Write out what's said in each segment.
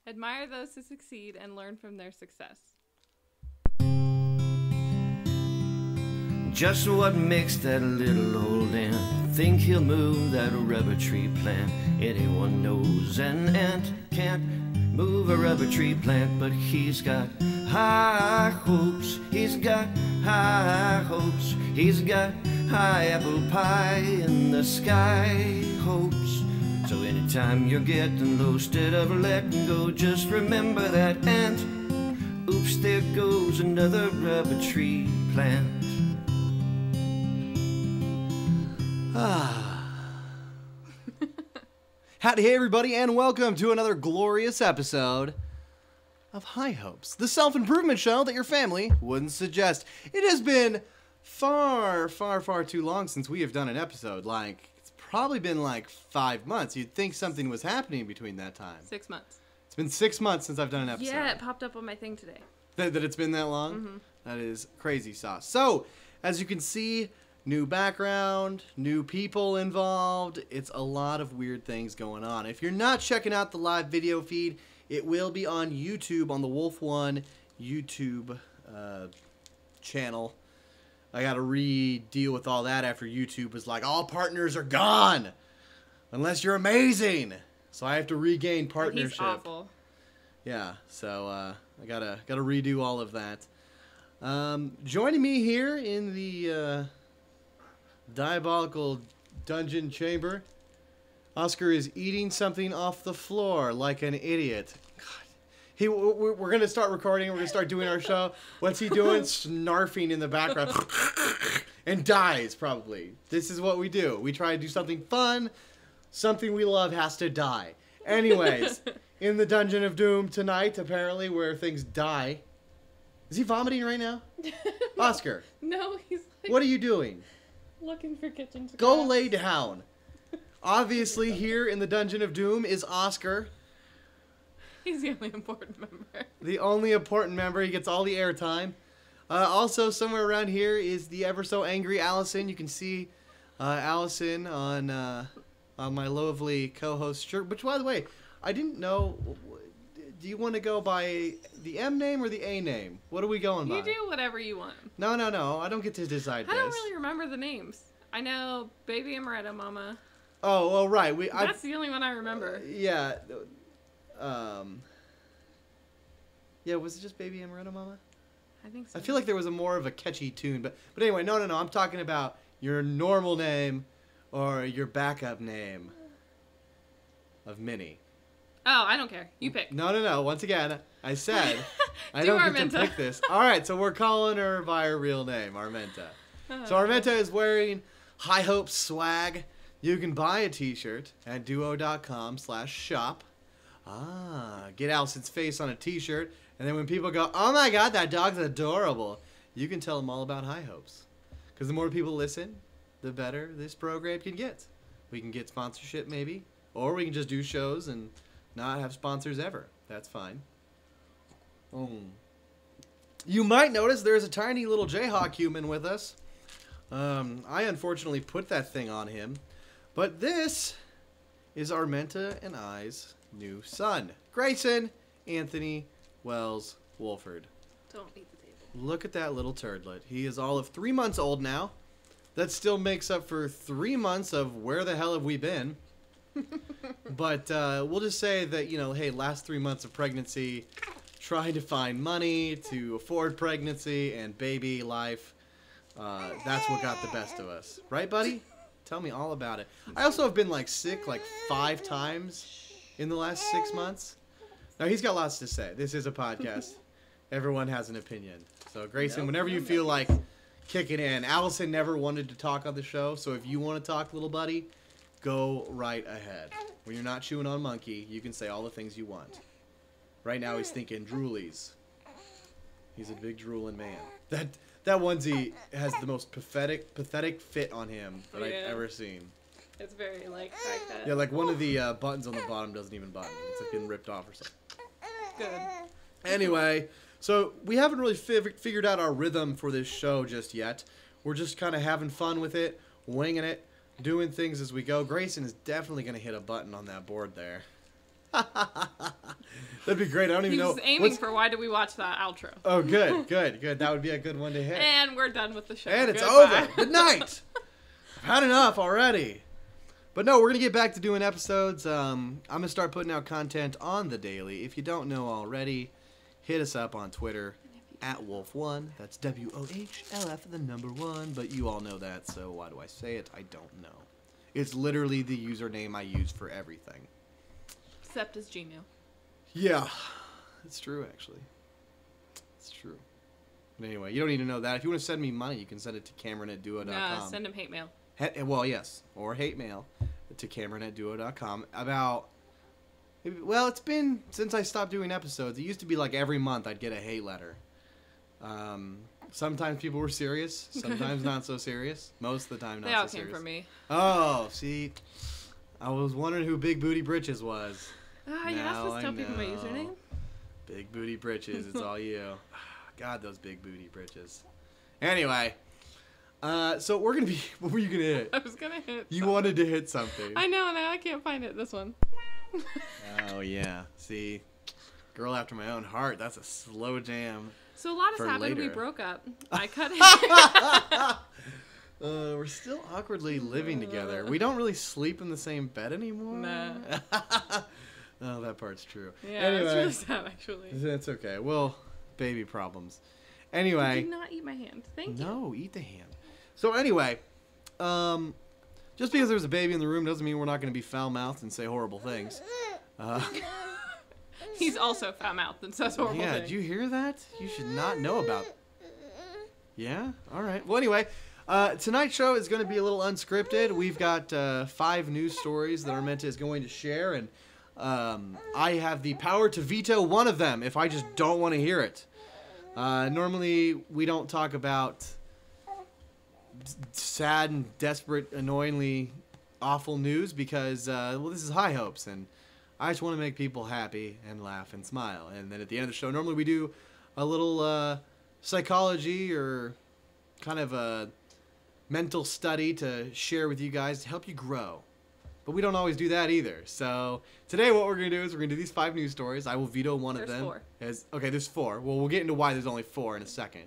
Admire those who succeed and learn from their success. Just what makes that little old ant think he'll move that rubber tree plant? Anyone knows an ant can't move a rubber tree plant, but he's got high hopes. He's got high hopes. He's got high apple pie in the sky hopes. So anytime you're getting low, instead of letting go, just remember that ant. Oops, there goes another rubber tree plant. Howdy, hey everybody, and welcome to another glorious episode of High Hopes, the self-improvement show that your family wouldn't suggest. It has been far too long since we have done an episode. It's probably been 5 months. You'd think something was happening between that time. 6 months. It's been 6 months since I've done an episode. Yeah, it popped up on my thing today. That it's been that long? Mm-hmm. That is crazy sauce. So, as you can see, new background, new people involved. It's a lot of weird things going on. If you're not checking out the live video feed, it will be on YouTube, on the Wolf One YouTube channel. I got to deal with all that after YouTube was like, all partners are gone unless you're amazing. So I have to regain partnership. He's awful. Yeah, so I gotta redo all of that. Joining me here in the diabolical dungeon chamber, Oscar is eating something off the floor like an idiot. God. We're gonna start recording. We're gonna start doing our show. What's he doing? Snarfing in the background and dies probably. This is what we do. We try to do something fun. Something we love has to die. Anyways, in the Dungeon of Doom tonight, apparently, where things die. Is he vomiting right now? Oscar. No, he's What are you doing? looking for kitchen scraps. Go lay down. Obviously, here in the Dungeon of Doom is Oscar. He's the only important member. The only important member. He gets all the airtime. Also, somewhere around here is the ever so angry Allison. You can see Allison on my lovely co-host shirt. Which, by the way, I didn't know. Do you want to go by the M name or the A name? What are we going by? You do whatever you want. No. I don't get to decide this. I don't really remember the names. I know Baby Amaretto Mama. Oh, well, right. That's the only one I remember. Yeah. Yeah, was it just Baby Amaretto Mama? I think so. I feel like there was a more of a catchy tune, but anyway, no. I'm talking about your normal name or your backup name of Minnie. Oh, I don't care. You pick. No. Once again, I said I don't get to pick this. All right, so we're calling her by her real name, Armenta. So Armenta is wearing High Hopes swag. You can buy a t-shirt at dewoh.com/shop. Get Allison's face on a t-shirt, and then when people go, oh my god, that dog's adorable, you can tell them all about High Hopes. Because the more people listen, the better this program can get. We can get sponsorship maybe, or we can just do shows and not have sponsors ever. That's fine. You might notice there's a tiny little Jayhawk human with us. I unfortunately put that thing on him. But this is Armenta and I's new son, Grayson Anthony Wells Wolford. Don't eat the table. Look at that little turdlet. He is all of 3 months old now. That still makes up for 3 months of where the hell have we been. But we'll just say that, hey, last 3 months of pregnancy, trying to find money to afford pregnancy and baby life, that's what got the best of us. Right, buddy? Tell me all about it. I also have been, sick, 5 times in the last 6 months. Now, he's got lots to say. This is a podcast. Everyone has an opinion. So, Grayson, whenever you feel like kicking in, Allison never wanted to talk on the show, so if you want to talk, little buddy, go right ahead. When you're not chewing on monkey, you can say all the things you want. Right now he's thinking droolies. He's a big drooling man. That onesie has the most pathetic fit on him that I've ever seen. It's very high cut. Yeah, one of the buttons on the bottom doesn't even button. It's been ripped off or something. Good. Anyway, so we haven't really figured out our rhythm for this show just yet. We're just kind of having fun with it, winging it, doing things as we go. Grayson is definitely going to hit a button on that board there. That'd be great. I don't even He know. was aiming for why do we watch that outro. Oh, good. That would be a good one to hit. And we're done with the show. And it's Goodbye. over. Good night. I've had enough already. But no, we're going to get back to doing episodes. I'm going to start putting out content on the daily. If you don't know already, hit us up on Twitter at Wolf1. That's WOHLF, the number 1. But you all know that, so why do I say it? I don't know. It's literally the username I use for everything. Except as Gmail. Yeah, it's true, actually. It's true. But anyway, you don't need to know that. If you want to send me money, you can send it to Cameron@duo.com. No, send him hate mail. Well, yes, or hate mail to Cameron@duo.com about. Well, it's been since I stopped doing episodes. It used to be like every month I'd get a hate letter. Sometimes people were serious, sometimes not so serious. Most of the time, not They all so came serious. from me. Oh, see, I was wondering who Big Booty Britches was. You're not Now supposed to tell I people my know. username. Big Booty Britches, it's all you. God, those Big Booty Britches. Anyway, so we're gonna be. What were you gonna hit? I was gonna hit. You wanted to hit something. I know, now I can't find it. This one. Oh yeah. See, girl after my own heart. That's a slow jam. So a lot has For happened. We later. broke up. I cut it. We're still awkwardly living together. We don't really sleep in the same bed anymore. Nah. Oh, that part's true. Yeah, anyway, it's really sad, actually. that's okay. Well, baby problems. Did Anyway. you not eat my hand? Thank you. No, eat the hand. So anyway, just because there's a baby in the room doesn't mean we're not going to be foul-mouthed and say horrible things. He's also foul-mouthed and says horrible Yeah, things. did you hear that? You should not know about. Yeah? All right. Well, anyway, tonight's show is going to be a little unscripted. We've got 5 news stories that Armenta is going to share, and I have the power to veto one of them if I just don't want to hear it. Normally, we don't talk about sad and desperate, annoyingly awful news because, well, this is high hopes, and I just want to make people happy and laugh and smile. And then at the end of the show, normally we do a little psychology or kind of a mental study to share with you guys to help you grow. But we don't always do that either. So today what we're going to do is we're going to do these 5 news stories. I will veto one of There's them. 4. Okay, there's 4. Well, we'll get into why there's only 4 in a second.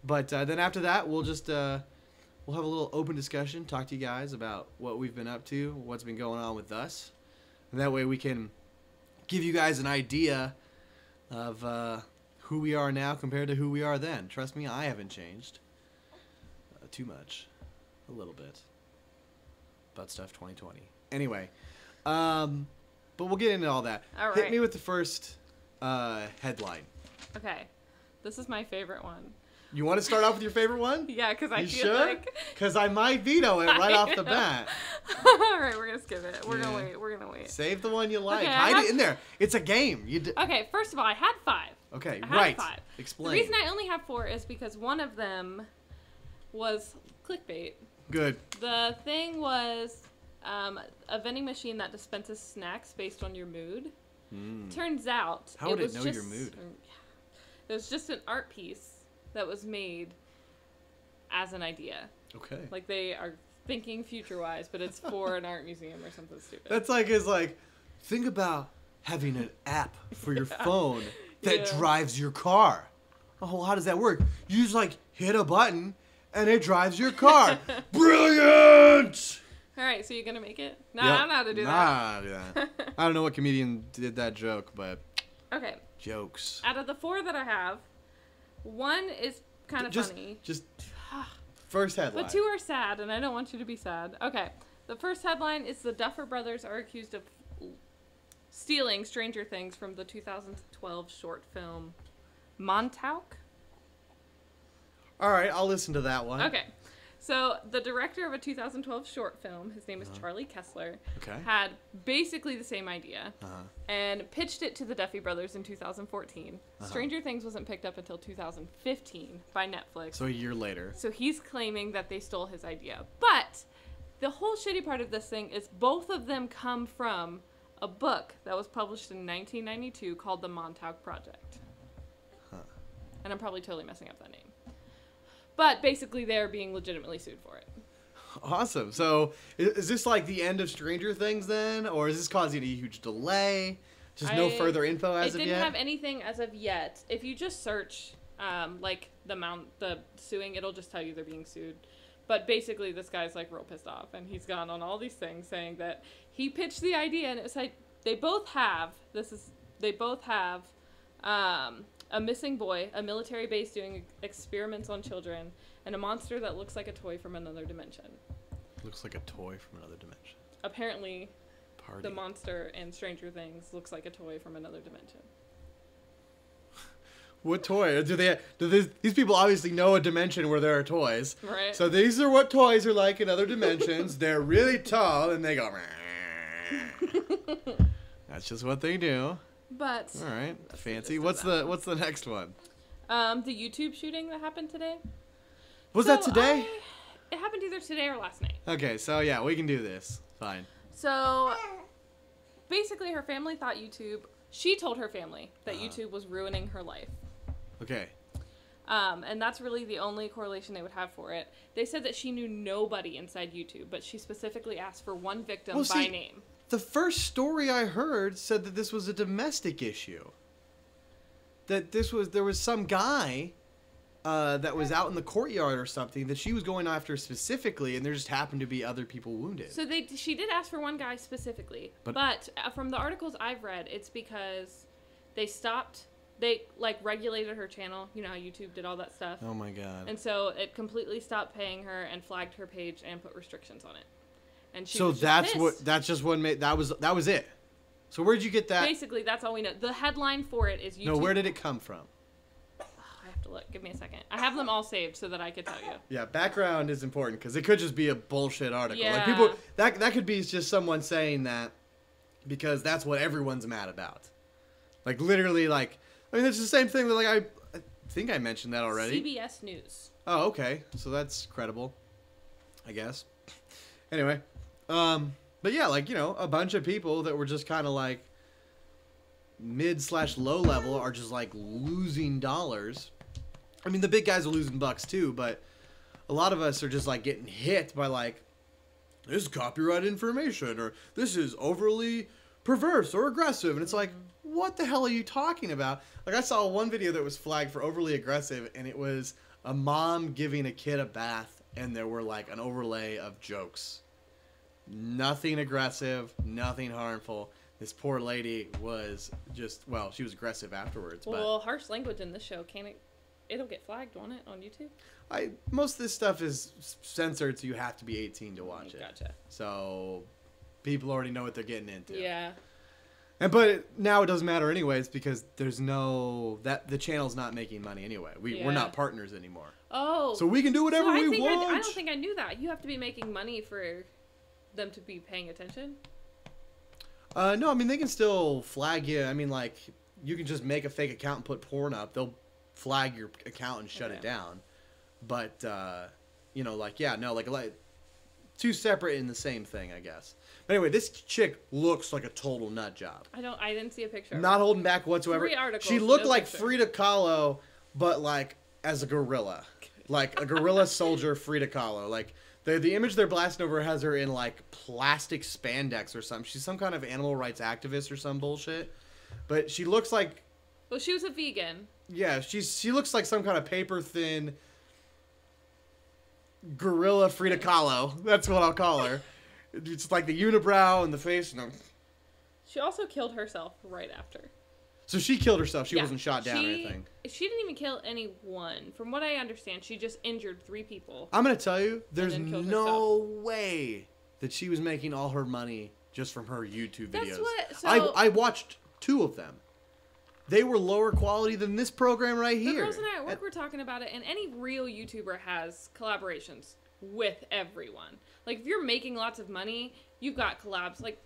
But then after that, we'll just we'll have a little open discussion, talk to you guys about what we've been up to, what's been going on with us. And that way we can give you guys an idea of who we are now compared to who we are then. Trust me, I haven't changed too much. A little bit. Butt Stuff 2020. Anyway, but we'll get into all that. All Hit right. me with the first headline. Okay. This is my favorite one. You want to start off with your favorite one? Yeah, because I You feel sure? like... Because I might veto it right off the know. bat. All right, we're going to skip it. We're Yeah. going to wait. We're going to wait. Save the one you like. Okay, I Hide have- it in there. It's a game. Okay, first of all, I had 5. Okay, I had right. 5. Explain. The reason I only have 4 is because one of them was clickbait. Good. The thing was a vending machine that dispenses snacks based on your mood. Turns out How would it was know just, your mood? It was just an art piece that was made as an idea. Okay. Like they are thinking future-wise, but it's for an art museum or something stupid. That's like, think about having an app for your phone that Yeah. drives your car. Oh, well, how does that work? You just hit a button and it drives your car. Brilliant! All right, so you're gonna make it? No, Yep. I don't know how to do that. I don't do that. I don't know what comedian did that joke, but Okay, jokes. out of the 4 that I have, one is kind of funny. Just first headline. But 2 are sad, and I don't want you to be sad. Okay. The first headline is the Duffer Brothers are accused of stealing Stranger Things from the 2012 short film Montauk. All right, I'll listen to that one. Okay. So the director of a 2012 short film, his name is Charlie Kessler, Okay. had basically the same idea Uh-huh. and pitched it to the Duffy Brothers in 2014. Stranger Things wasn't picked up until 2015 by Netflix. So a year later. So he's claiming that they stole his idea. But the whole shitty part of this thing is both of them come from a book that was published in 1992 called The Montauk Project. And I'm probably totally messing up that name. But basically they're being legitimately sued for it. Awesome. So, is this like the end of Stranger Things then? Or is this causing a huge delay? Just no further info as of yet? It didn't have anything as of yet. If you just search, like, the suing, it'll just tell you they're being sued. But basically, this guy's, like, real pissed off. And he's gone on all these things saying that he pitched the idea. And it was like, they both have a missing boy, a military base doing experiments on children, and a monster that looks like a toy from another dimension. Looks like a toy from another dimension. Apparently, Party. the monster in Stranger Things looks like a toy from another dimension. What toy? These people obviously know a dimension where there are toys. Right. So these are what toys are like in other dimensions. They're really tall and they go. That's just what they do. But all right, fancy. What's the next one? The YouTube shooting that happened today. Was that today? It happened either today or last night. Okay, so yeah, we can do this. Fine. So basically, her family thought she told her family that YouTube was ruining her life. Okay. And that's really the only correlation they would have for it. They said that she knew nobody inside YouTube, but she specifically asked for one victim by name. The first story I heard said that this was a domestic issue. That there was some guy that was out in the courtyard or something that she was going after specifically, and there just happened to be other people wounded. So she did ask for one guy specifically, but from the articles I've read, it's because they like regulated her channel. You know how YouTube did all that stuff. Oh my god! And so it completely stopped paying her and flagged her page and put restrictions on it. And she so was that's pissed. that was it. So where'd you get that? Basically, that's all we know. The headline for it is YouTube. No, where did it come from? I have to look. Give me a second. I have them all saved so that I could tell you. Yeah, background is important because it could just be a bullshit article. Yeah. Like people, that could be just someone saying that because that's what everyone's mad about. Like literally, like I mean, it's the same thing that like I think I mentioned that already. CBS News. Oh, okay. So that's credible, I guess. Anyway, but yeah, like, you know, a bunch of people that were just kind of like mid/low level are just like losing dollars. I mean, the big guys are losing bucks too, but a lot of us are just like getting hit by like, this is copyright information or this is overly perverse or aggressive. And it's like, what the hell are you talking about? Like I saw one video that was flagged for overly aggressive and it was a mom giving a kid a bath and there were like an overlay of jokes. Nothing aggressive, nothing harmful. This poor lady was just, well, she was aggressive afterwards. Well, harsh language in this show, it'll get flagged, won't it, on YouTube? Most of this stuff is censored, so you have to be 18 to watch it. Gotcha. So people already know what they're getting into. Yeah. But now it doesn't matter anyways because there's the channel's not making money anyway. We're not partners anymore. Oh. So we can do whatever we want. I don't think I knew that. You have to be making money for them to be paying attention. No, I mean they can still flag you. I mean, like you can just make a fake account and put porn up. They'll flag your account and shut it down. But you know, like like two separate in the same thing, I guess. But anyway, this chick looks like a total nut job. I didn't see a picture. Not holding back whatsoever. 3 articles. She looked no like picture. Frida Kahlo, but like as a gorilla, like a gorilla soldier Frida Kahlo, like. The image they're blasting over has her in, like, plastic spandex or something. She's some kind of animal rights activist or some bullshit. But she looks like... Well, she was a vegan. Yeah, she looks like some kind of paper-thin gorilla Frida Kahlo. That's what I'll call her. It's like the unibrow and the face. No. She also killed herself right after. So she killed herself. She wasn't shot down or anything. She didn't even kill anyone. From what I understand, she just injured 3 people. I'm going to tell you, there's no way that she was making all her money just from her YouTube videos. I watched 2 of them. They were lower quality than this program right here. The girls and I at work were talking about it, and any real YouTuber has collaborations with everyone. Like, if you're making lots of money, you've got collabs. Like,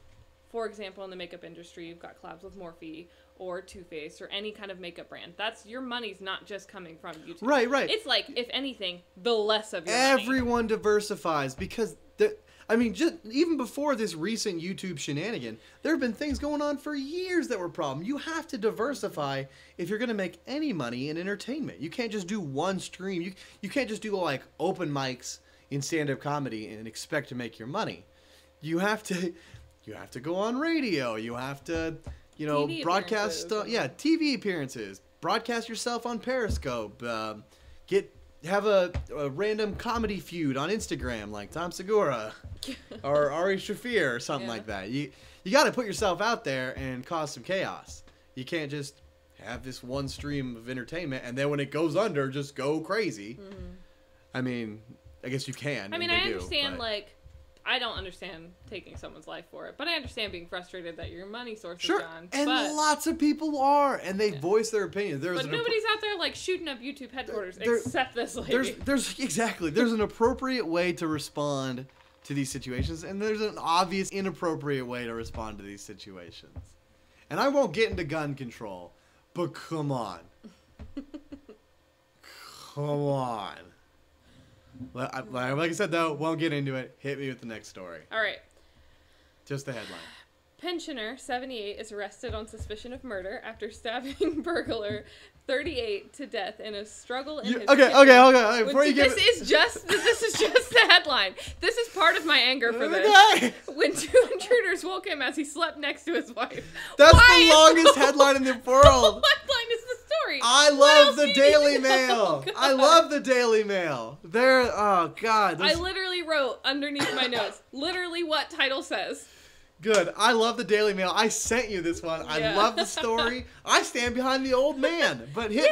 for example, in the makeup industry, you've got collabs with Morphe or Too Faced or any kind of makeup brand. That's your money's not just coming from YouTube. Right. It's like, if anything, the less of your Everyone money. Diversifies because just even before this recent YouTube shenanigan, there have been things going on for years that were a problem. You have to diversify if you're going to make any money in entertainment. You can't just do one stream. You can't just do like open mics in stand-up comedy and expect to make your money. You have to go on radio. You have to, TV broadcast TV appearances. Broadcast yourself on Periscope. Have a random comedy feud on Instagram like Tom Segura or Ari Shaffir or something like that. You got to put yourself out there and cause some chaos. You can't just have this one stream of entertainment and then when it goes under, just go crazy. Mm-hmm. I mean, I guess you can. I mean, I understand, I don't understand taking someone's life for it, but I understand being frustrated that your money source is gone. And lots of people are, and they voice their opinion. But nobody's out there, shooting up YouTube headquarters except this lady. There's an appropriate way to respond to these situations, and there's an obvious inappropriate way to respond to these situations. And I won't get into gun control, but come on. Come on. Like I said, though, won't get into it. Hit me with the next story. All right. Just the headline. Pensioner, 78, is arrested on suspicion of murder after stabbing burglar, 38, to death in a struggle in his kitchen. Okay. This is just the headline. This is part of my anger for this. Okay. When two intruders woke him as he slept next to his wife. That's the longest headline in the world. The headline is the story. I love the Daily Mail. I love the Daily Mail. Oh, God. I literally wrote underneath my notes, literally what title says. Good. I love the Daily Mail. I sent you this one. I love the story. I stand behind the old man. But hit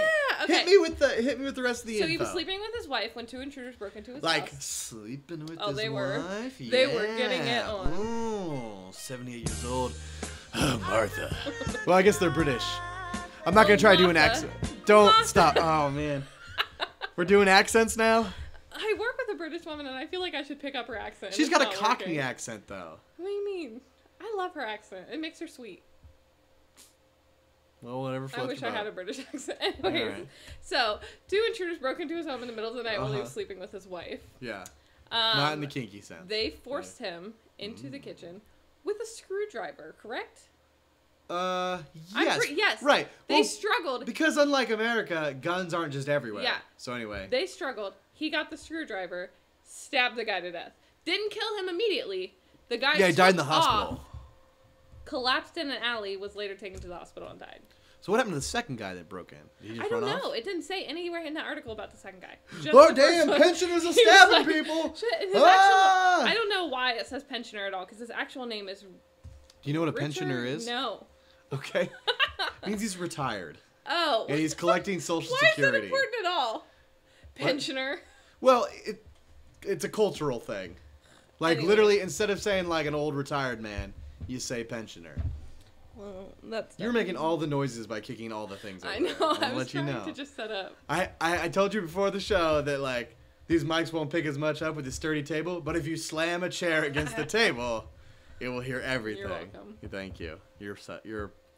me with the rest of the info. So he was sleeping with his wife when two intruders broke into his house. Sleeping with his wife? They were getting it on. Oh, 78 years old. Oh, Martha. Well, I guess they're British. I'm not going to try to do an accent. Don't stop. Oh, man. We're doing accents now? I work with a British woman, and I feel like I should pick up her accent. She's got a Cockney accent, though. What do you mean? I love her accent. It makes her sweet. Well, whatever floats I wish your boat. I had a British accent. Anyways, right. So, two intruders broke into his home in the middle of the night while he was sleeping with his wife. Yeah. Not in the kinky sense. They forced him into the kitchen with a screwdriver, correct? Yes. Yes. Right. They struggled. Because unlike America, guns aren't just everywhere. Yeah. So anyway. They struggled. He got the screwdriver, stabbed the guy to death. Didn't kill him immediately. The guy he died in the hospital. Collapsed in an alley, was later taken to the hospital and died. So what happened to the second guy that broke in? Did he just run off? I don't know. It didn't say anywhere in that article about the second guy. Oh, damn, pensioners are stabbing people. I don't know why it says pensioner at all, because his actual name is... Do you know what a pensioner is? No. Okay. It means he's retired. Oh. And he's collecting Social Security. Security. Why is that important at all? Pensioner. Well, it's a cultural thing. Literally, instead of saying an old retired man, you say pensioner. Well, that's... You're making all the noises by kicking all the things over. I know. I'll I was let trying you know. to just set up. I told you before the show that, these mics won't pick as much up with the sturdy table, but if you slam a chair against the table, it will hear everything. You're welcome. Thank you. You're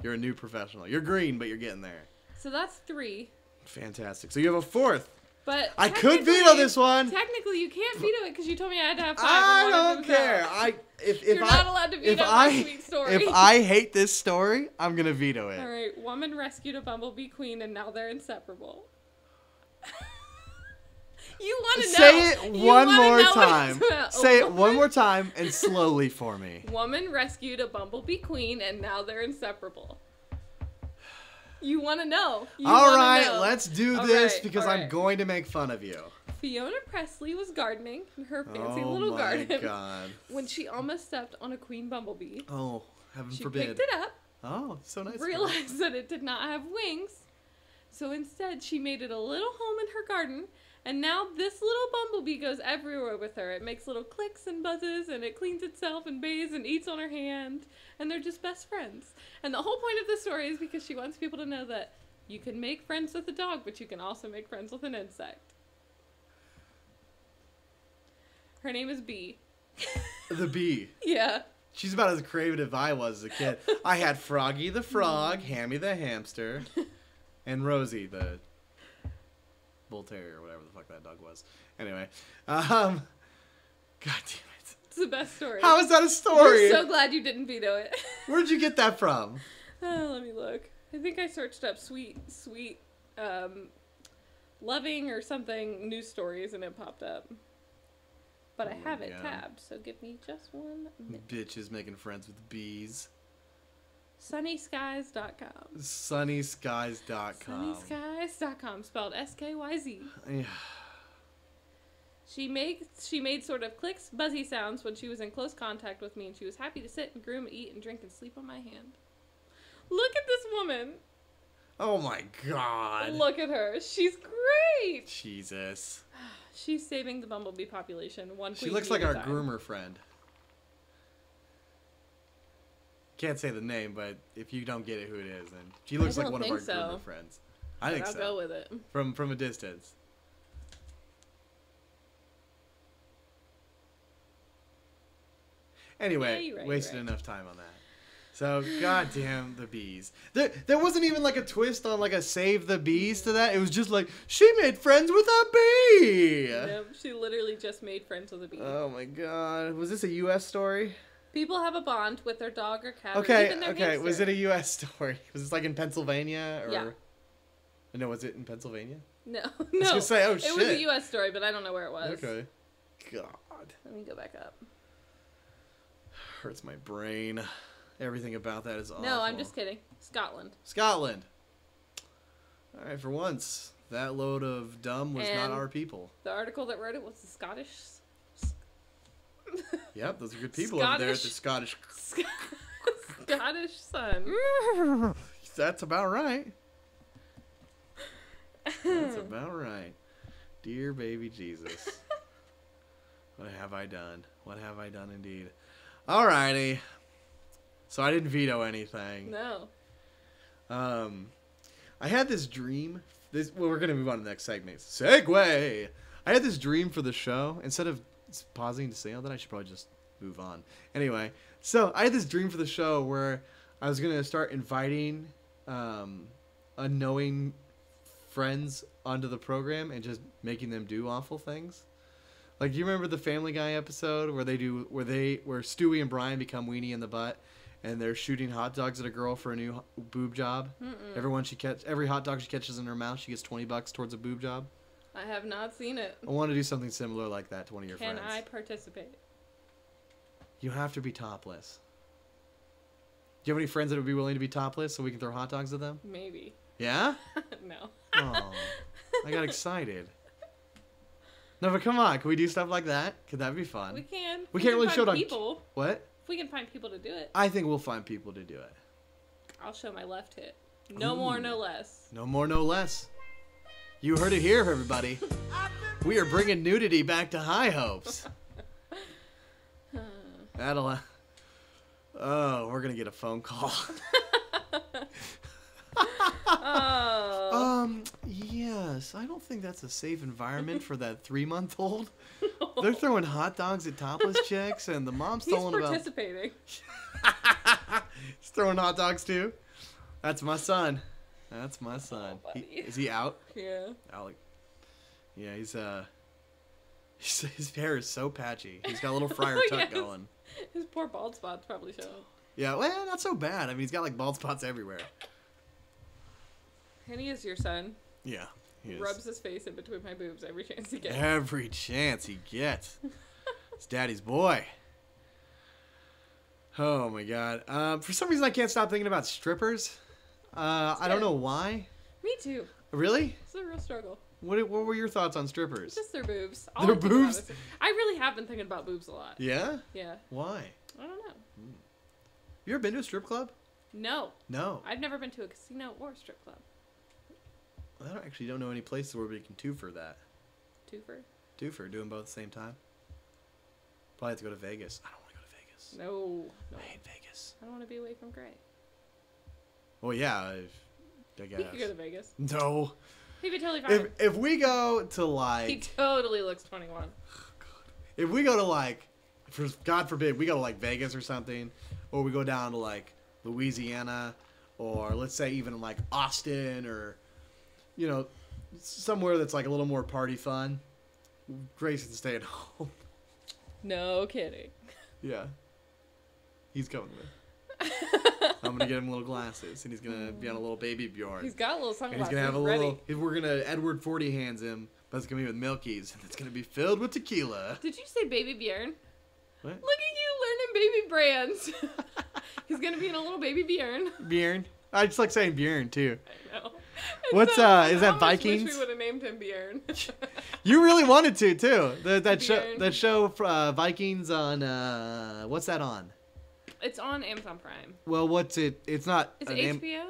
a new professional. You're green, but you're getting there. So that's 3. Fantastic. So you have a 4th. But I could veto this one. Technically, you can't veto it because you told me I had to have 5. I don't care. You're not allowed to veto my sweet story. If I hate this story, I'm gonna veto it. All right. Woman rescued a bumblebee queen, and now they're inseparable. You want to know? Say it one more time. Say it one more time and slowly for me. Woman rescued a bumblebee queen, and now they're inseparable. You want to know. All right, let's do this because I'm going to make fun of you. Fiona Presley was gardening in her fancy little garden God. when she almost stepped on a queen bumblebee. Oh, heaven forbid. She picked it up. Oh, so nice. Realized that it did not have wings. So instead, she made it a little home in her garden. And now this little bumblebee goes everywhere with her. It makes little clicks and buzzes, and it cleans itself and bathes and eats on her hand. And they're just best friends. And the whole point of the story is because she wants people to know that you can make friends with a dog, but you can also make friends with an insect. Her name is Bee. The bee. Yeah. She's about as creative as I was as a kid. I had Froggy the frog, Hammy the hamster, and Rosie the bull terrier or whatever the fuck that dog was. Anyway, God damn it. It's the best story. How is that a story? I'm so glad you didn't veto it. Where'd you get that from? Let me look. I think I searched up sweet, loving or something news stories and it popped up. But I Oh, have it yeah. tabbed, so give me just 1 minute. Bitches making friends with bees. Sunnyskies.com. Sunnyskies.com. Sunnyskies.com, spelled SKYZ. Yeah. She made sort of clicks, buzzy sounds when she was in close contact with me, and she was happy to sit and groom, eat, and drink and sleep on my hand. Look at this woman. Oh my god. Look at her. She's great. Jesus. She's saving the bumblebee population. One She queen looks bee like at our a time. groomer friend. Can't say the name, but if you don't get it who it is, then she looks like don't one of our think so. groomer friends. I But think I'll so. go with it. From a distance. Anyway, Yeah, you're right, wasted you're right. enough time on that. So, goddamn the bees. There wasn't even like a twist on like a save the bees to that. It was just like, she made friends with a bee! Nope, she literally just made friends with a bee. Oh my god. Was this a U.S. story? People have a bond with their dog or cat or Okay, even their okay. hamster. Was it a U.S. story? Was this like in Pennsylvania? Or... Yeah. No, was it in Pennsylvania? No, I was no. gonna say, oh It shit. was a U.S. story, but I don't know where it was. Okay. God. Let me go back up. Hurts my brain. Everything about that is awful. No, I'm just kidding. Scotland. Scotland. All right, for once, that load of dumb was not And- our people. The article that wrote it was the Scottish. Yep, those are good people over there at the Scottish. Scottish Sun. That's about right. That's about right. Dear baby Jesus. What have I done? What have I done indeed? Alrighty. So I didn't veto anything. No. I had this dream. Well, we're gonna move on to the next segment. Segue. I had this dream for the show. Instead of pausing to say all that, I should probably just move on. Anyway, so I had this dream for the show where I was gonna start inviting unknowing friends onto the program and just making them do awful things. Like, do you remember the Family Guy episode where Stewie and Brian become Weenie in the butt, and they're shooting hot dogs at a girl for a new boob job? Every hot dog she catches in her mouth, she gets $20 towards a boob job. I have not seen it. I want to do something similar like that to one of your Can friends. I participate? You have to be topless. Do you have any friends that would be willing to be topless so we can throw hot dogs at them? Maybe. Yeah? No. Oh, I got excited. No, but come on. Can we do stuff like that? Could that be fun? We can. We can't really find show it on... people. What? If we can find people to do it, I think we'll find people to do it. I'll show my left hip. No more, no less. No more, no less. You heard it here, everybody. We are bringing nudity back to High Hopes. That'll... Oh, we're going to get a phone call. Oh. Yes. I don't think that's a safe environment for that 3-month-old. They're throwing hot dogs at topless chicks, and the mom's He's throwing about... participating. He's throwing hot dogs, too? That's my son. That's my son. Oh, buddy. Is he out? Yeah. Alec. Yeah, his hair is so patchy. He's got a little Friar Tuck Yes. going. His poor bald spots probably show. Yeah, well, not so bad. I mean, he's got like bald spots everywhere. And he is your son. Yeah, he is. Rubs his face in between my boobs every chance he gets. Every chance he gets. It's daddy's boy. Oh my god. For some reason, I can't stop thinking about strippers. I don't know why. Me too. Really? It's a real struggle. What were your thoughts on strippers? Just their boobs. Their I think about boobs? is- I really have been thinking about boobs a lot. Yeah? Yeah. Why? I don't know. You ever been to a strip club? No. No. I've never been to a casino or a strip club. I don't know any places where we can twofer that. Twofer? Twofer, doing both at the same time. Probably have to go to Vegas. I don't want to go to Vegas. No. No. I hate Vegas. I don't want to be away from Gray. Well, yeah, I guess. He could go to Vegas. No. He'd be totally fine. If we go to He like, totally looks 21. if we go to like, for God forbid, we go to like Vegas or something, or we go down to like Louisiana, or let's say even like Austin, or you know, somewhere that's like a little more party fun. Grayson's staying home. No kidding. Yeah. He's going with. I'm gonna get him little glasses, and he's gonna be on a little baby Bjorn. He's got little And sunglasses he's gonna have a ready. little. If we're gonna Edward 40 hands him, but it's gonna be with Milky's, and it's gonna be filled with tequila. Did you say baby Bjorn? What? Look at you learning baby brands. He's gonna be in a little baby Bjorn. Bjorn. I just like saying Bjorn too. I know. What's is that I almost Vikings? Wish we would have named him Bjorn. You really wanted to too. That Bjorn. show Vikings on what's that on? It's on Amazon Prime. Well, what's it? It's not. It's an HBO.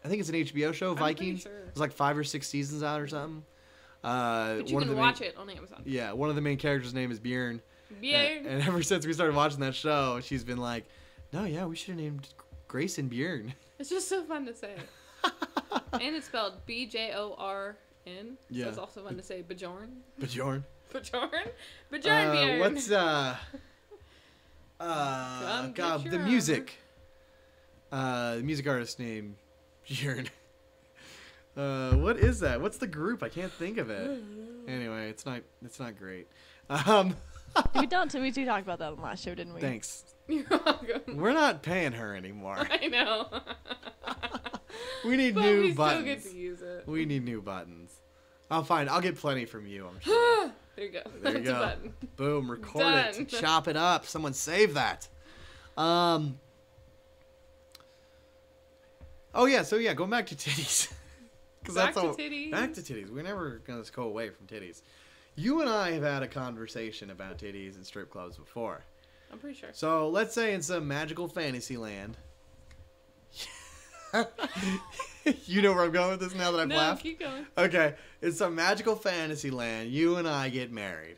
I think it's an HBO show. Vikings. Pretty sure. It's like 5 or 6 seasons out or something. But you can watch it on Amazon. Yeah, one of the main characters' name is Bjorn. Bjorn. And ever since we started watching that show, she's been like, "No, yeah, we should have named Grayson Bjorn." It's just so fun to say. And it's spelled Bjorn. Yeah. So it's also fun to say Bjorn. Bjorn. Bjorn. Bjorn Bjorn. What's Come God, get the your music. The music artist name Bjorn. What is that? What's the group? I can't think of it. Anyway, it's not great. We do talk about that on the last show, didn't we? Thanks. You're welcome. We're not paying her anymore. I know. We need But new we buttons. still get to use it. We need new buttons. I'll get plenty from you, I'm sure. There you go. There you That's a go. button. Boom, record Done. it. Chop it up. Someone save that. Oh yeah, so yeah, going back to titties. Back to titties. Back to titties. We're never gonna go away from titties. You and I have had a conversation about titties in strip clubs before. I'm pretty sure. So let's say in some magical fantasy land. You know where I'm going with this now that I've No, laughed? keep going. Okay, in some magical fantasy land, you and I get married.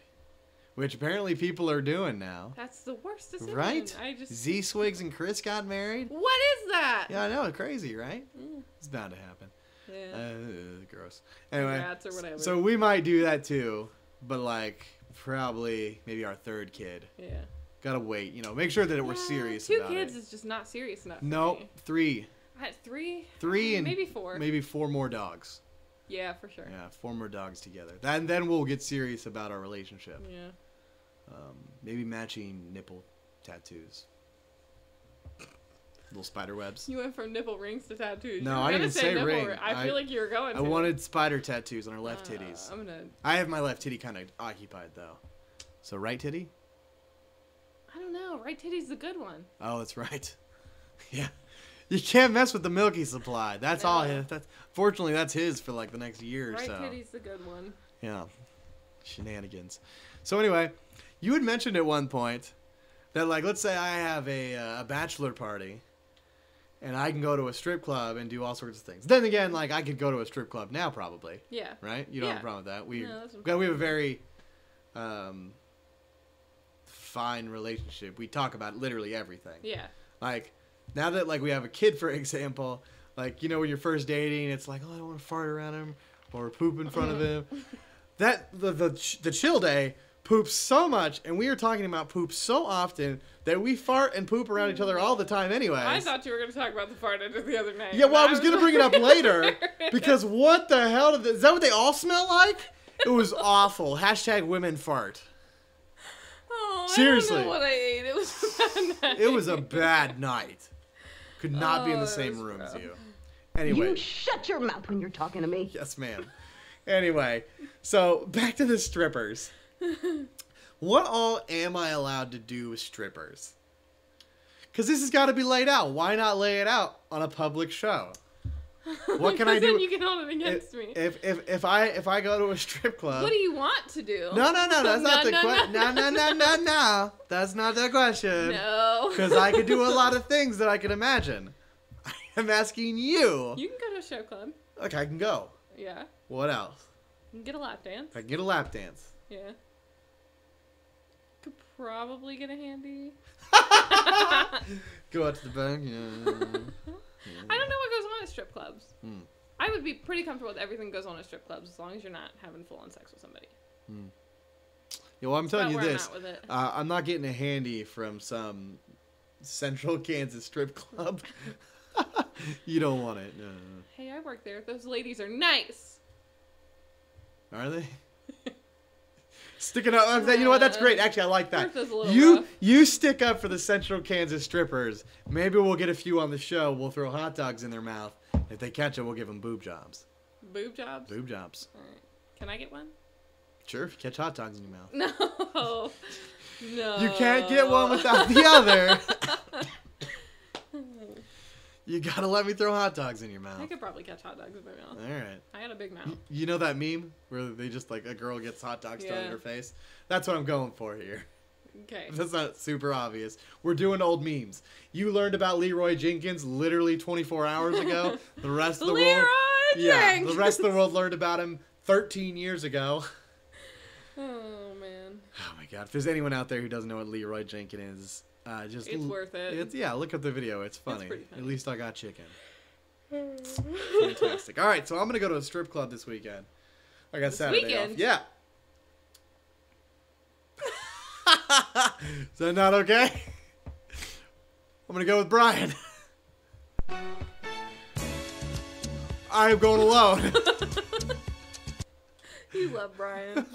Which apparently people are doing now. That's the worst decision. Right? I just. Z-Swigs and Chris got married. What is that? Yeah, I know. Crazy, right? Mm. It's bound to happen. Yeah. Gross. Anyway, Congrats or whatever. so we might do that too, but like probably maybe our third kid. Yeah. Gotta wait, make sure that we're serious Two about kids it. is just not serious enough. No, For me. 3. I had 3. 3 and maybe 4. Maybe 4 more dogs. Yeah, for sure. Yeah, 4 more dogs together. Then we'll get serious about our relationship. Yeah. Maybe matching nipple tattoos. Little spider webs. You went from nipple rings to tattoos. No, You were I gonna didn't say nipple ring. I feel like you were going I to. wanted spider tattoos on our left titties. I'm gonna. I have my left titty kind of occupied though. So right titty? I don't know. Right titty's the good one. Oh, that's right. Yeah. You can't mess with the Milky supply. That's all No. his. Fortunately, that's his for like the next year or Right so. titty's the good one. Yeah. Shenanigans. So anyway, you had mentioned at one point that like let's say I have a bachelor party and I can go to a strip club and do all sorts of things. Then again, like I could go to a strip club now probably, Yeah. right? You don't have a Yeah. problem with that. No, that's We have a very fine relationship. We talk about literally everything. Yeah. Like now that like we have a kid, for example, like when you're first dating, it's like, oh, I don't want to fart around him or poop in front of him. That the chill day poops so much, and we are talking about poop so often that we fart and poop around each other all the time anyways. I thought you were gonna talk about the fart under the other night. Yeah, well, I was gonna bring it up later because what the hell is that? What they all smell like? It was awful. # women fart. Oh, Seriously. I don't know what I ate. It was a bad night. It was a bad night. Could not be in the that same was room as rough. you. Anyway. You shut your mouth when you're talking to me. Yes, ma'am. Anyway, so back to the strippers. What all am I allowed to do with strippers? Because this has got to be laid out. Why not lay it out on a public show? What can I do? Then you can hold it against me. If I go to a strip club. What do you want to do? No, that's not the No, question. No. That's not the question. No. Because I could do a lot of things that I could imagine. I'm asking you. You can go to a show club. Okay, I can go. Yeah. What else? You can get a lap dance. I can get a lap dance. Yeah. Could probably get a handy. Go out to the back. Yeah. I don't know what goes on at strip clubs. Hmm. I would be pretty comfortable with everything that goes on at strip clubs as long as you're not having full-on sex with somebody. Yeah, well, I'm telling you about where I'm this. at with it. I'm not getting a handy from some Central Kansas strip club. You don't want it. No. Hey, I work there. Those ladies are nice. Are they? Sticking up. You know what? That's great. Actually, I like that. First is a little rough. You stick up for the Central Kansas strippers. Maybe we'll get a few on the show. We'll throw hot dogs in their mouth. If they catch it, we'll give them boob jobs. Boob jobs? Boob jobs. All right. Can I get one? Sure, if you catch hot dogs in your mouth. No. No. You can't get one without the other. You gotta let me throw hot dogs in your mouth. I could probably catch hot dogs in my mouth. All right. I got a big mouth. You know that meme where they just like a girl gets hot dogs thrown in Yeah. her face? That's what I'm going for here. Okay. That's not super obvious. We're doing old memes. You learned about Leroy Jenkins literally 24 hours ago. The rest of the world, Jenkins! the rest of the world learned about him 13 years ago. Oh, man. Oh my God! If there's anyone out there who doesn't know what Leroy Jenkins is, just It's worth it. Look up the video. It's funny. pretty funny. At least I got chicken. Fantastic. All right, so I'm gonna go to a strip club this weekend. I got Saturday weekend? off. Yeah. Is that not okay? I'm gonna go with Brian. I'm going alone. You love Brian.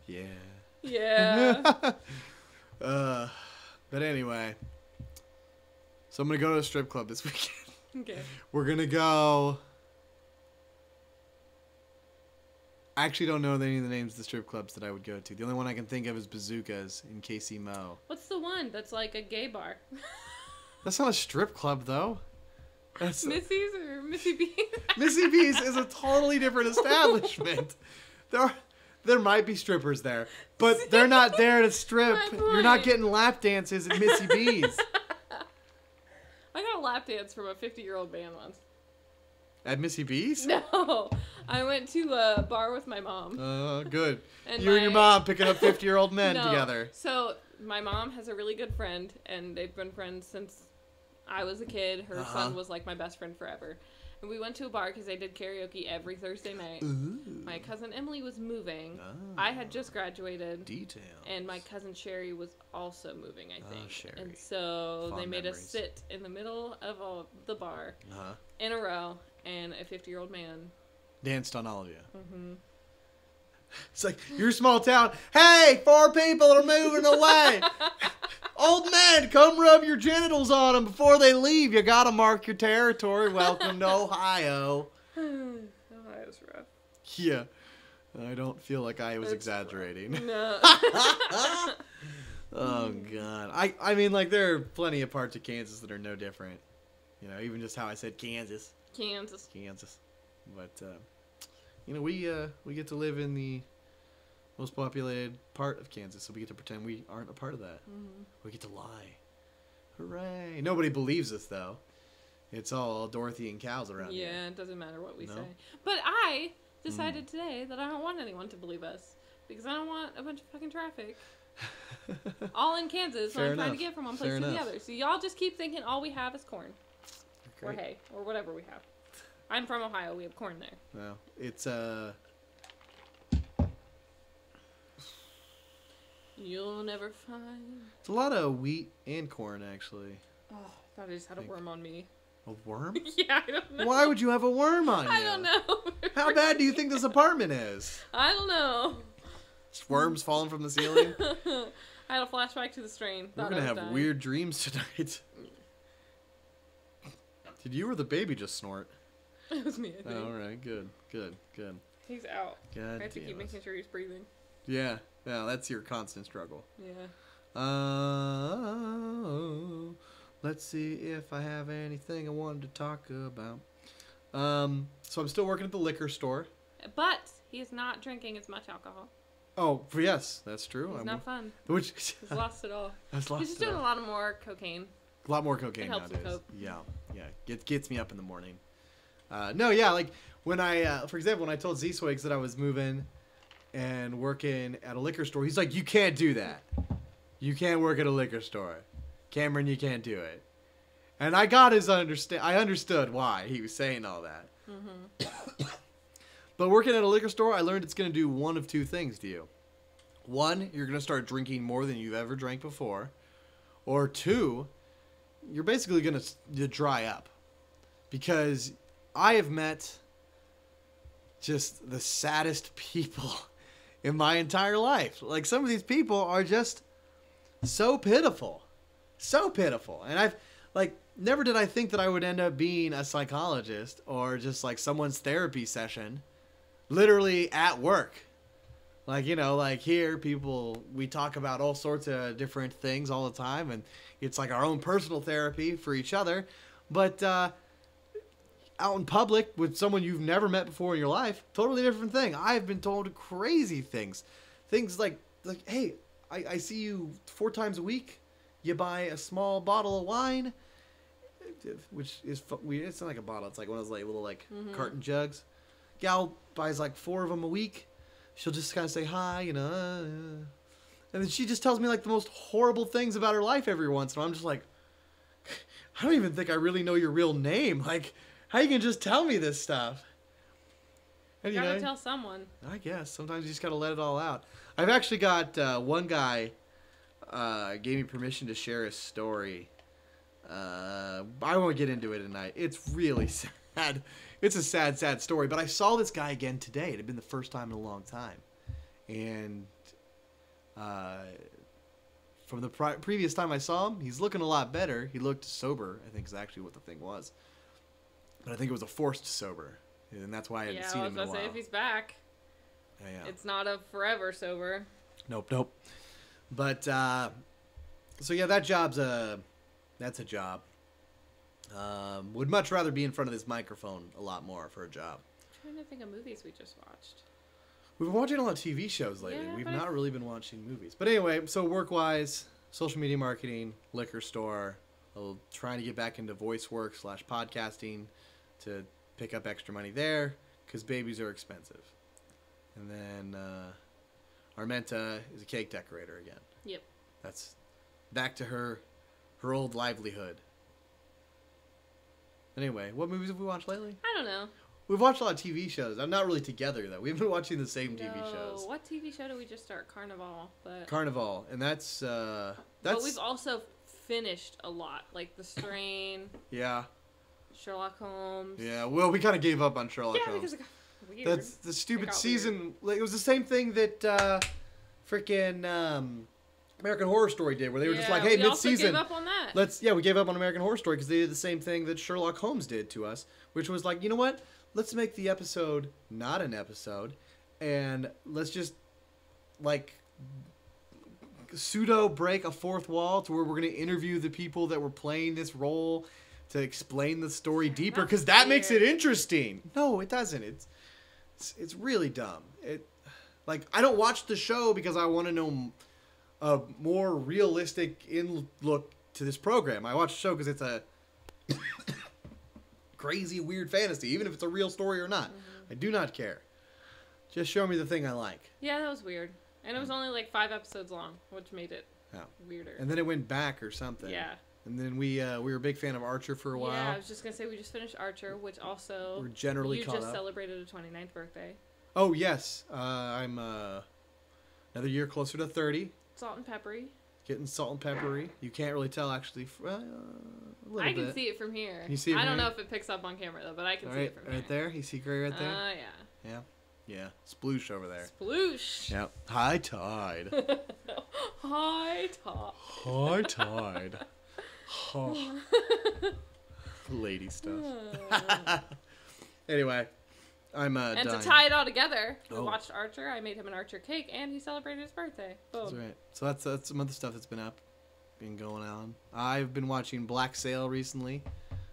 Yeah. Yeah. But anyway, so I'm gonna go to a strip club this weekend. Okay. We're gonna go. I actually don't know any of the names of the strip clubs that I would go to. The only one I can think of is Bazookas in KC Mo. What's the one that's like a gay bar? That's not a strip club though. That's Missy's or Missy B's? Missy B's is a totally different establishment. There might be strippers there, but they're not there to strip. My You're not point. getting lap dances at Missy B's. I got a lap dance from a 50-year-old man once. At Missy B's? No. I went to a bar with my mom. Good. And You and your my- mom picking up 50-year-old men No. together. So my mom has a really good friend, and they've been friends since I was a kid. Her son was like my best friend forever. And we went to a bar because they did karaoke every Thursday night. Ooh. My cousin Emily was moving. Oh. I had just graduated. Details. And my cousin Sherry was also moving, I think. Sherry. And so Fond they made us memories. sit in the middle of the bar Uh-huh. in a row, and a 50-year-old man. Danced on all of you. Mm-hmm. It's like, you're a small town. Hey, 4 people are moving away. Old man, come rub your genitals on them before they leave. You gotta mark your territory. Welcome to Ohio. Ohio's rough. Yeah. I don't feel like I was It's exaggerating. No. Oh, God. I mean, like, there are plenty of parts of Kansas that are no different. You know, even just how I said Kansas. Kansas. But, you know, we get to live in the most populated part of Kansas, so we get to pretend we aren't a part of that. Mm-hmm. We get to lie. Hooray. Nobody believes us, though. It's all Dorothy and cows around here. Yeah, it doesn't matter what we No? say. But I decided today that I don't want anyone to believe us because I don't want a bunch of fucking traffic. All in Kansas, so Fair I'm trying to enough. get from one place Fair to the enough. other. So y'all just keep thinking all we have is corn or Great. hay or whatever we have. I'm from Ohio. We have corn there. Well, it's, You'll never find. it's a lot of wheat and corn, actually. Oh, I thought I just had a Think- worm on me. A worm? Yeah, I don't know. Why would you have a worm on you? I don't know. How bad do you think this apartment is? I don't know. Just worms falling from the ceiling? I had a flashback to the strain. We're Thought gonna I was have dying. weird dreams tonight. Did you or the baby just snort? It was me, I think. Oh, all right, good. He's out. God I have to damn keep it. making sure he's breathing. Yeah, that's your constant struggle. Yeah. Let's see if I have anything I wanted to talk about. So I'm still working at the liquor store. But he's not drinking as much alcohol. Oh, yes, that's true. It's not fun. Which He's lost it all. That's lost He's just it doing all. a lot of more cocaine. A lot more cocaine It helps him nowadays. cope. Yeah. It gets me up in the morning. Like when I, for example, when I told Z-Swigs that I was moving and working at a liquor store, he's like, "You can't do that. You can't work at a liquor store, Cameron. You can't do it." And I got his I understood why he was saying all that. Mm-hmm. But working at a liquor store, I learned it's going to do one of two things to you. One, you're going to start drinking more than you've ever drank before. Or two, you're basically going to dry up. Because I have met just the saddest people in my entire life. Like, some of these people are just so pitiful. So pitiful. And I've, like, never did I think that I would end up being a psychologist or just, like, someone's therapy session literally at work. Like, you know, like here, we talk about all sorts of different things all the time, and it's like our own personal therapy for each other. But out in public with someone you've never met before in your life, totally different thing. I've been told crazy things. Things like hey, I see you 4 times a week. You buy a small bottle of wine, which is weird. It's not like a bottle. It's like one of those like little like carton jugs. Gal buys like 4 of them a week. She'll just kind of say hi, you know, and then she just tells me like the most horrible things about her life every once in a while. I'm just like, I don't even think I really know your real name. Like, how you can just tell me this stuff? And, You gotta tell someone. I guess sometimes you just gotta let it all out. I've actually got one guy gave me permission to share his story. I won't get into it tonight. It's really sad. It's a sad, sad story. But I saw this guy again today. It had been the first time in a long time. And from the previous time I saw him, he's looking a lot better. He looked sober, I think is actually what the thing was. But I think it was a forced sober. And that's why I hadn't seen him in a while. I was gonna say, if he's back, it's not a forever sober. Nope. But, so yeah, that's a job. Would much rather be in front of this microphone a lot more for a job. I'm trying to think of movies we just watched. We've been watching a lot of TV shows lately. Yeah, We've not really been watching movies. But anyway, so work-wise, social media marketing, liquor store, trying to get back into voice work / podcasting to pick up extra money there because babies are expensive. And then Armenta is a cake decorator again. Yep. That's back to her old livelihood. Anyway, what movies have we watched lately? I don't know. We've watched a lot of TV shows. I'm not really together, though. We've been watching the same TV shows. What TV show did we just start? Carnival. Carnival. And that's... But we've also finished a lot. Like The Strain. Yeah. Sherlock Holmes. Yeah, well, we kind of gave up on Sherlock Holmes. Yeah, because it got weird. That's the stupid season. Like, it was the same thing that freaking American Horror Story did, where they were just like, hey, mid-season. We gave up on that. We gave up on American Horror Story because they did the same thing that Sherlock Holmes did to us, which was like, you know what? Let's make the episode not an episode, and let's just, like, pseudo break a fourth wall to where we're going to interview the people that were playing this role to explain the story deeper, because that makes it interesting. No, it doesn't. It's really dumb. I don't watch the show because I want to know a more realistic look to this program. I watch the show because it's a crazy, weird fantasy, even if it's a real story or not. I do not care. Just show me the thing I like. Yeah, that was weird. And it was only like 5 episodes long, which made it weirder. And then it went back or something. Yeah. And then we were a big fan of Archer for a while. Yeah, I was just going to say we just finished Archer, which also... We're generally caught up. You just celebrated a 29th birthday. Oh, yes. I'm another year closer to 30. Salt and peppery. Getting salt and peppery. You can't really tell, actually. I can see it from here. You see it from I don't here? know if it picks up on camera, though, but I can see it from here. Right there? You see gray right there? Yeah. Yeah. Sploosh over there. Sploosh. Yep. High tide. High tide. High tide. Oh. Lady stuff. Anyway, I'm and dying. to tie it all together, we watched Archer. I made him an Archer cake, and he celebrated his birthday. Boom. That's right. So that's some other stuff that's been going on. I've been watching Black Sail recently.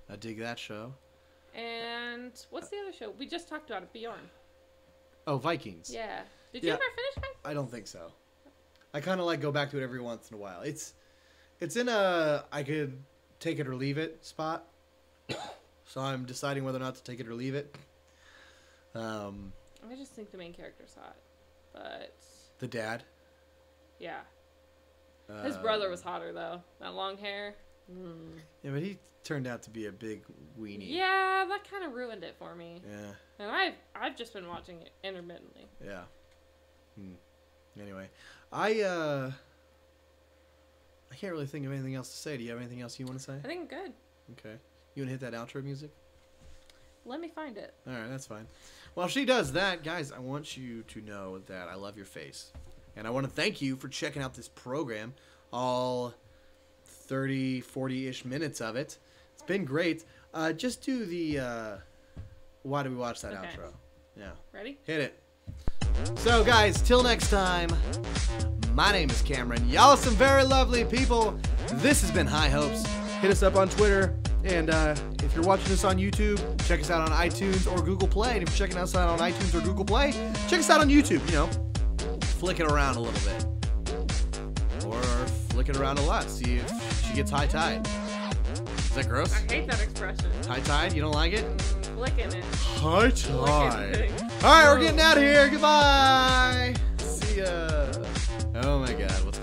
I dig that show. And what's the other show? We just talked about it, Bjorn. Oh, Vikings. Yeah. Did you ever finish Vikings? I don't think so. I kind of go back to it every once in a while. It's in a I could take it or leave it spot. So I'm deciding whether or not to take it or leave it. I just think the main character's hot, but the dad. Yeah. His brother was hotter though. That long hair. Yeah, but he turned out to be a big weenie. Yeah, that kind of ruined it for me. Yeah. And I've just been watching it intermittently. Yeah. Anyway, I can't really think of anything else to say. Do you have anything else you want to say? I think I'm good. Okay. You want to hit that outro music? Let me find it. All right, that's fine. While she does that, guys, I want you to know that I love your face. And I want to thank you for checking out this program, all 30, 40-ish minutes of it. It's been great. Just do the why do we watch that outro? Yeah. Ready? Hit it. So, guys, till next time, my name is Cameron. Y'all are some very lovely people. This has been High Hopes. Hit us up on Twitter. And if you're watching this on YouTube, check us out on iTunes or Google Play. And if you're checking us out on iTunes or Google Play, check us out on YouTube. You know, flick it around a little bit. Or flick it around a lot. See if she gets high tide. Is that gross? I hate that expression. High tide? You don't like it? Flicking it. High tide. Flicking All right, we're getting out of here. Goodbye. See ya. Oh, my God. What's